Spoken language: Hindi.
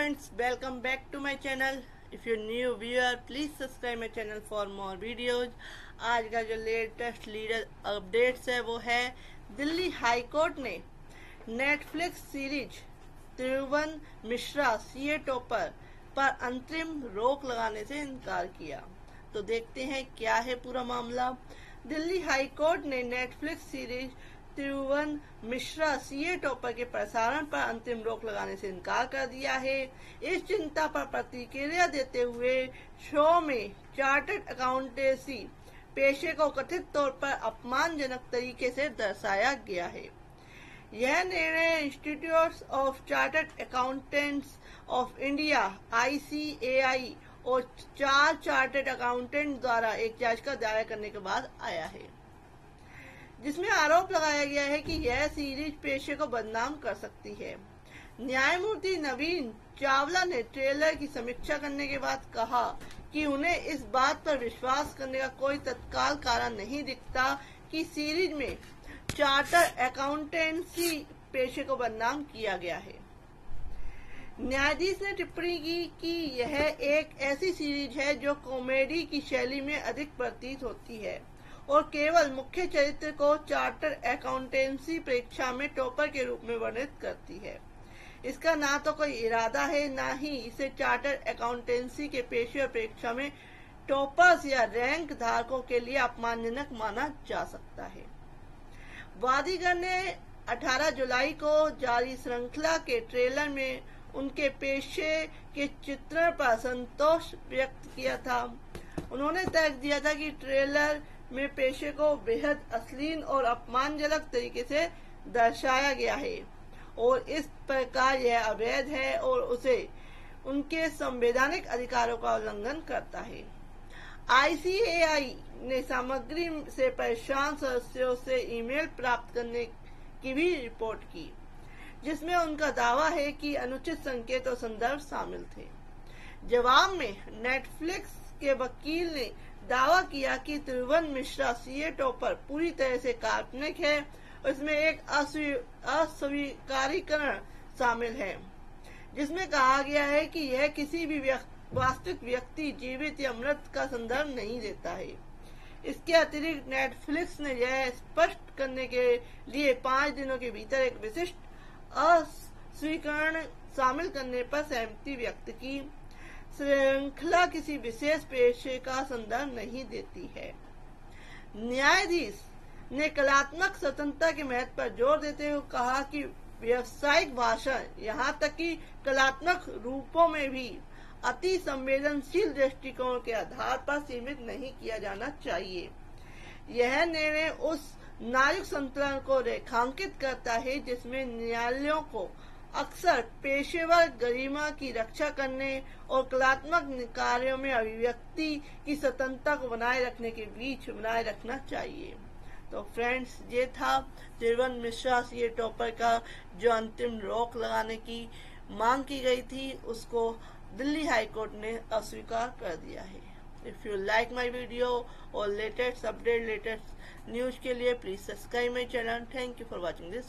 friends, welcome back to my channel. If you're new viewer, please subscribe my channel for more videos. आज का जो लेटेस्ट लीडर अपडेट्स है वो है दिल्ली हाई कोर्ट ने नेटफ्लिक्स सीरीज त्रिभुवन मिश्रा सीए टॉपर पर अंतरिम रोक लगाने से इनकार किया। तो देखते हैं क्या है पूरा मामला। दिल्ली हाई कोर्ट ने नेटफ्लिक्स सीरीज त्रिभुवन मिश्रा सीए टॉपर के प्रसारण पर अंतिम रोक लगाने से इनकार कर दिया है। इस चिंता पर प्रतिक्रिया देते हुए शो में चार्टर्ड अकाउंटेंसी पेशे को कथित तौर पर अपमानजनक तरीके से दर्शाया गया है। यह निर्णय institute of chartered accountants of India ICAI और 4 चार्टर्ड अकाउंटेंट द्वारा एक याचिका दायर करने के बाद आया है, जिसमें आरोप लगाया गया है कि यह सीरीज पेशे को बदनाम कर सकती है। न्यायमूर्ति नवीन चावला ने ट्रेलर की समीक्षा करने के बाद कहा कि उन्हें इस बात पर विश्वास करने का कोई तत्काल कारण नहीं दिखता कि सीरीज में चार्टर अकाउंटेंसी पेशे को बदनाम किया गया है। न्यायाधीश ने टिप्पणी की कि यह एक ऐसी सीरीज है जो कॉमेडी की शैली में अधिक प्रतीत होती है और केवल मुख्य चरित्र को चार्टर अकाउंटेंसी परीक्षा में टॉपर के रूप में वर्णित करती है। इसका ना तो कोई इरादा है, ना ही इसे चार्टर अकाउंटेंसी के पेशे परीक्षा में टॉपर्स या रैंक धारकों के लिए अपमानजनक माना जा सकता है। वादीगण ने 18 जुलाई को जारी श्रृंखला के ट्रेलर में उनके पेशे के चित्रण पर संतोष व्यक्त किया था। उन्होंने तर्क दिया था कि ट्रेलर में पेशे को बेहद अश्लील और अपमानजनक तरीके से दर्शाया गया है और इस प्रकार यह अवैध है और उसे उनके संवैधानिक अधिकारों का उल्लंघन करता है। ICAI ने सामग्री से परेशान सदस्यों से ईमेल प्राप्त करने की भी रिपोर्ट की, जिसमें उनका दावा है कि अनुचित संकेत और संदर्भ शामिल थे। जवाब में नेटफ्लिक्स के वकील ने दावा किया कि त्रिभुवन मिश्रा सीए टॉपर पूरी तरह से काल्पनिक है और इसमें एक अस्वीकारीकरण शामिल है, जिसमें कहा गया है कि यह किसी भी वास्तविक व्यक्ति जीवित या मृत का संदर्भ नहीं देता है। इसके अतिरिक्त नेटफ्लिक्स ने यह स्पष्ट करने के लिए 5 दिनों के भीतर एक विशिष्ट अस्वीकरण शामिल करने पर सहमति व्यक्त की। श्रृंखला किसी विशेष पेशे का संदर्भ नहीं देती है। न्यायाधीश ने कलात्मक स्वतंत्रता के महत्व पर जोर देते हुए कहा कि व्यावसायिक भाषण, यहाँ तक कि कलात्मक रूपों में भी अति संवेदनशील दृष्टिकोण के आधार पर सीमित नहीं किया जाना चाहिए। यह निर्णय उस नाजुक संतुलन को रेखांकित करता है जिसमें न्यायालयों को अक्सर पेशेवर गरिमा की रक्षा करने और कलात्मक कार्यों में अभिव्यक्ति की स्वतंत्रता को बनाए रखने के बीच बनाए रखना चाहिए। तो फ्रेंड्स, ये था त्रिभुवन मिश्रा सीए टॉपर का जो अंतिम रोक लगाने की मांग की गई थी, उसको दिल्ली हाई कोर्ट ने अस्वीकार कर दिया है। If you like my video और लेटेस्ट अपडेट, लेटेस्ट न्यूज के लिए please subscribe my channel. Thank you for watching this.